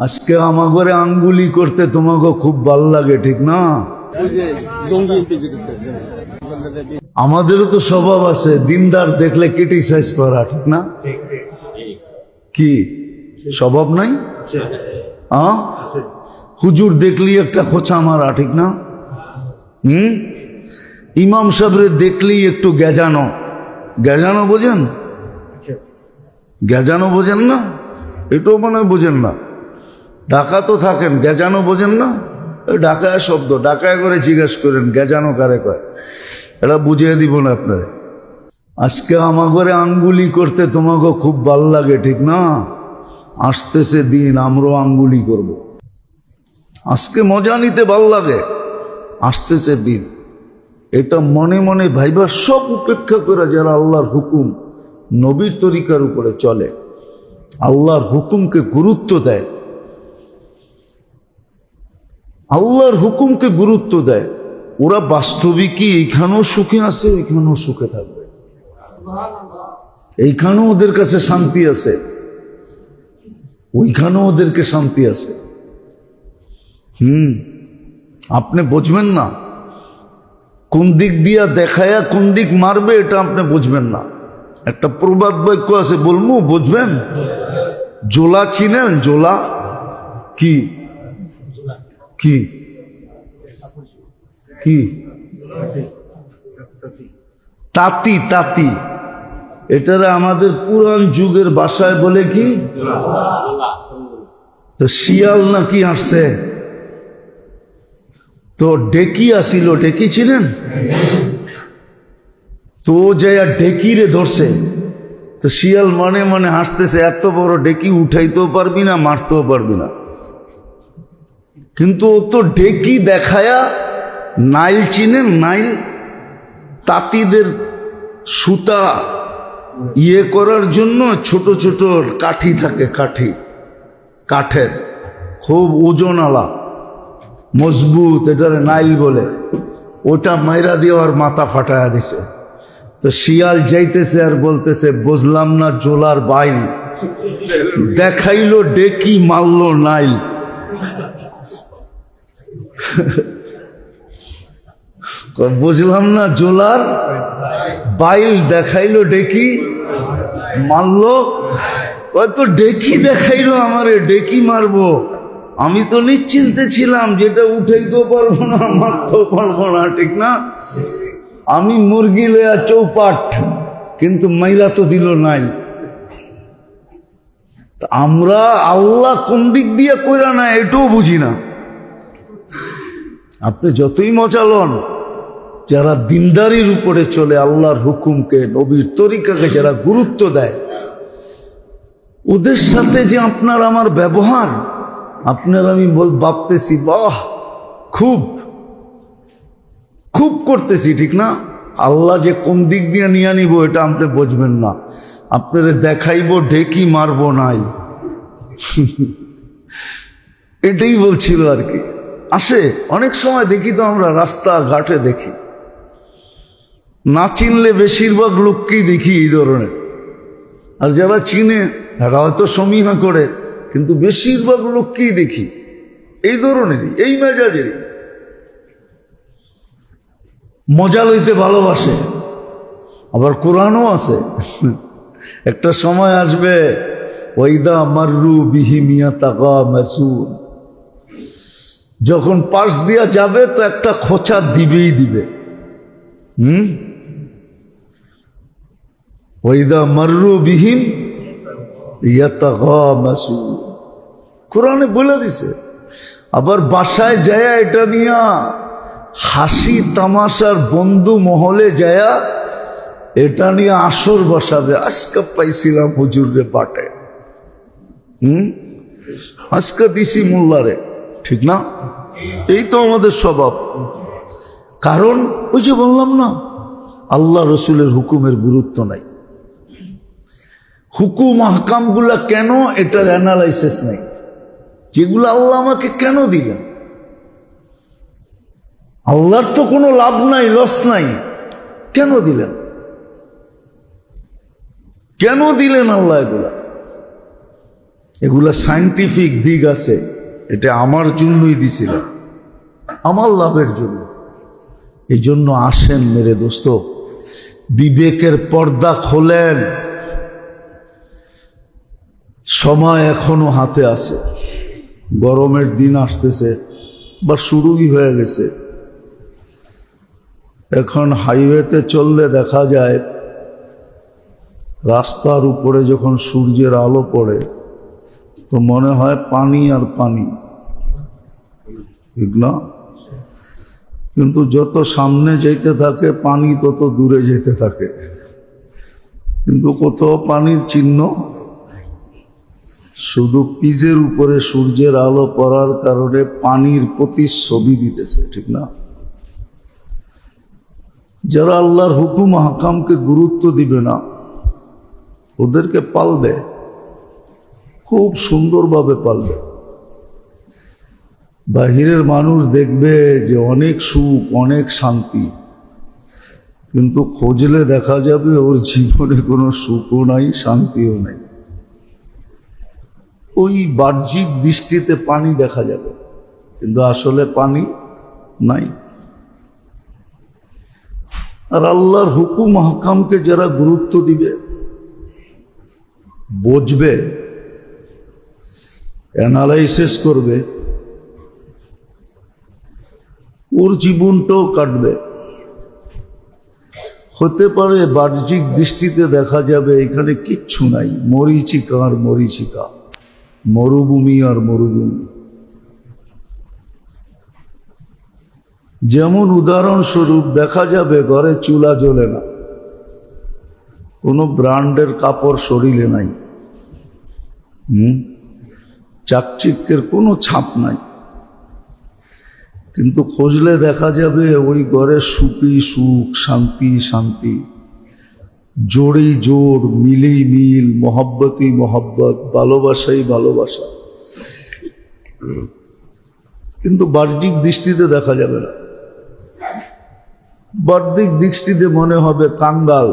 আজকে আমাকে আঙ্গুলি করতে তোমাকে খুব ভাল লাগে, ঠিক না? আমাদেরও তো স্বভাব আছে দিনদার দেখলে ক্রিটিসাইজ করা, ঠিক না? কি স্বভাব নাই? হুজুর দেখলি একটা খোঁচা মারা, ঠিক না? ইমাম সাহেবরে দেখলি একটু গেজানো গেজানো বোঝেন? গেজানো বোঝেন না? এটাও মনে বোঝেন না। ঢাকা তো থাকেন, গেজানো বোঝেন না? ঢাকায় শব্দ, ঢাকায় করে জিজ্ঞেস করেন গেজানো কারে কয়, এটা বুঝিয়ে দিব না আপনারে। আজকে আমাকে আঙ্গুলি করতে তোমাকে খুব ভাল লাগে, ঠিক না? আসতেছে দিন আমরাও আঙ্গুলি করব। আজকে মজা নিতে ভাল লাগে, আসতেছে দিন। এটা মনে মনে ভাইবা সব উপেক্ষা করে যারা আল্লাহর হুকুম নবীর তরিকার উপরে চলে, আল্লাহর হুকুমকে গুরুত্ব দেয়, আল্লাহর হুকুমকে গুরুত্ব দেয়, ওরা বাস্তবিকই এইখানেও সুখে আছে, ওইখানেও সুখে থাকবে। এইখানেও ওদের কাছে শান্তি আছে, ওইখানেও ওদেরকে শান্তি আছে। আপনি বুঝবেন না, কোন দিক দিয়া দেখায়া কোন দিক মারবে এটা আপনি বুঝবেন না। একটা প্রবাদ বাক্য আছে, বলবো বুঝবেন? জোলা চিনেন? জোলা কি কি কি? তাঁতি, তাঁতি। এটারে আমাদের পুরান যুগের ভাষায় বলে কি? তো শিয়াল নাকি আসছে, তো ডেকি আসিল, ডেকি ছিলেন তো যে ডেকিরে ধরছে, তো শিয়াল মনে মনে হাসতেছে, এত বড় ডেকি উঠাইতেও পারবি না, মারতেও পারবি না। কিন্তু ও তো ডেকি দেখায়া, নাইল চিনেন? নাইল, তাঁতিদের সুতা ইয়ে করার জন্য ছোট ছোট কাঠি থাকে, কাঠি কাঠের খুব ওজনওয়ালা মজবুত, এটারে নাইল বলে। ওটা মাইরা দিয়ে ওর মাথা ফাটায়া দিছে। তো শিয়াল যাইতেছে আর বলতেছে, বুঝলাম না জোলার বাইল, দেখাইলো ডেকি মারলো নাইল। বুঝলাম না জোলার বাইল, দেখাইলো ডেকি মারলো। কত ডেকি দেখাইলো আমারে, ডেকি মারবো। আমি তো নিশ্চিন্তে ছিলাম যেটা উঠাইতেও পারবো না, মারতেও পারবো না, ঠিক না? আমি মুরগি লয়া চৌপাট, কিন্তু মাইরা তো দিল নাই। আমরা আল্লাহ কোন দিক দিয়ে কইরা না এটাও বুঝি না। আপনি যতই মজালন, যারা দিনদারির উপরে চলে, আল্লাহর হুকুমকে নবীর তরিকাকে যারা গুরুত্ব দেয়, ওদের সাথে যে আপনার আমার ব্যবহার, আপনার আমি ভাবতেছি বাহ খুব খুব করতেছি, ঠিক না? আল্লাহ যে কোন দিক দিয়ে নিয়ে নিব এটা আপনি বুঝবেন না। আপনারে দেখাইব ঢেকি মারবো নাই, এটাই বলছিল আর কি। আসে অনেক সময় দেখি তো আমরা রাস্তা ঘাটে দেখি, না চিনলে বেশিরভাগ লোককেই দেখি এই ধরনের। আর যারা চিনে তারা হয়তো সমীহা করে, কিন্তু বেশিরভাগ লোককেই দেখি এই ধরনেরই, এই মেজাজেরই। মজা লইতে ভালোবাসে। আবার কোরআনও আছে, একটা সময় আসবে ওয়াইদা মাররু বিহি মিয়াতাগামাসুন, যখন পাশ দিয়া যাবে তো একটা খোঁচা দিবেই দিবে। ওয়াইদা মাররু বিহিম ইয়াতাগামাসুন, কোরআনে বলে দিছে। আবার বাসায় যায়া এটা নিয়া হাসি তামাশার বন্ধু মহলে যায়া এটা নিয়ে আসর বসাবে। আজকে পাইছিলাম হুজুরে পাটে, আজকে দিছি মোল্লারে, ঠিক না? এই তো আমাদের স্বভাব। কারণ ওই যে বললাম না, আল্লাহ রসুলের হুকুমের গুরুত্ব নাই। হুকুম আহকামগুলা কেন, এটার অ্যানালাইসিস নাই। যেগুলো আল্লাহ আমাকে কেন দিলেন, আল্লাহর তো কোনো লাভ নাই, লস নাই, কেন দিলেন? কেন দিলেন আল্লাহ এগুলা? এগুলা সায়েন্টিফিক দিক আছে, এটা আমার জন্যই দিছিলাম, আমার লাভের জন্য। এই জন্য আসেন মেরে দোস্ত, বিবেকের পর্দা খোলেন, সময় এখনো হাতে আছে। গরমের দিন আসতেছে বা শুরুই হয়ে গেছে। এখন হাইওয়েতে চললে দেখা যায় রাস্তার উপরে যখন সূর্যের আলো পড়ে তো মনে হয় পানি আর পানি, ঠিক না? কিন্তু যত সামনে যেতে থাকে পানি তত দূরে যেতে থাকে, কিন্তু কোথাও পানির চিহ্ন। শুধু পিজের উপরে সূর্যের আলো পড়ার কারণে পানির প্রতিচ্ছবি দিতেছে, ঠিক না? যারা আল্লাহর হুকুম হাকামকে গুরুত্ব দিবে না, ওদেরকে পালবে, খুব সুন্দরভাবে পালবে। বাহিরের মানুষ দেখবে যে অনেক সুখ, অনেক শান্তি, কিন্তু খোঁজলে দেখা যাবে ওর জীবনে কোনো সুখও নাই, শান্তিও নাই। ওই বাহ্যিক দৃষ্টিতে পানি দেখা যাবে, কিন্তু আসলে পানি নাই। আর আল্লাহর হুকুম হাকামকে যারা গুরুত্ব দিবে, বুঝবে, অ্যানালাইসিস করবে, ওর জীবনটাও কাটবে। হতে পারে বাহ্যিক দৃষ্টিতে দেখা যাবে এখানে কিচ্ছু নাই, মরীচিকা আর মরীচিকা, মরুভূমি আর মরুভূমি। যেমন উদাহরণস্বরূপ দেখা যাবে ঘরে চুলা জ্বলে না, কোনো ব্র্যান্ডের কাপড় শরীরে নাই, চাকচিক্যের কোনো ছাপ নাই, কিন্তু খুঁজলে দেখা যাবে ওই ঘরে সুখী সুখ, শান্তি শান্তি, জোড়েই জোড়, মিলেই মিল, মহব্বতই মহব্বত, ভালোবাসাই ভালোবাসা। কিন্তু বাহ্যিক দৃষ্টিতে দেখা যাবে না। বাহ্যিক দৃষ্টিতে মনে হবে কাঙ্গাল,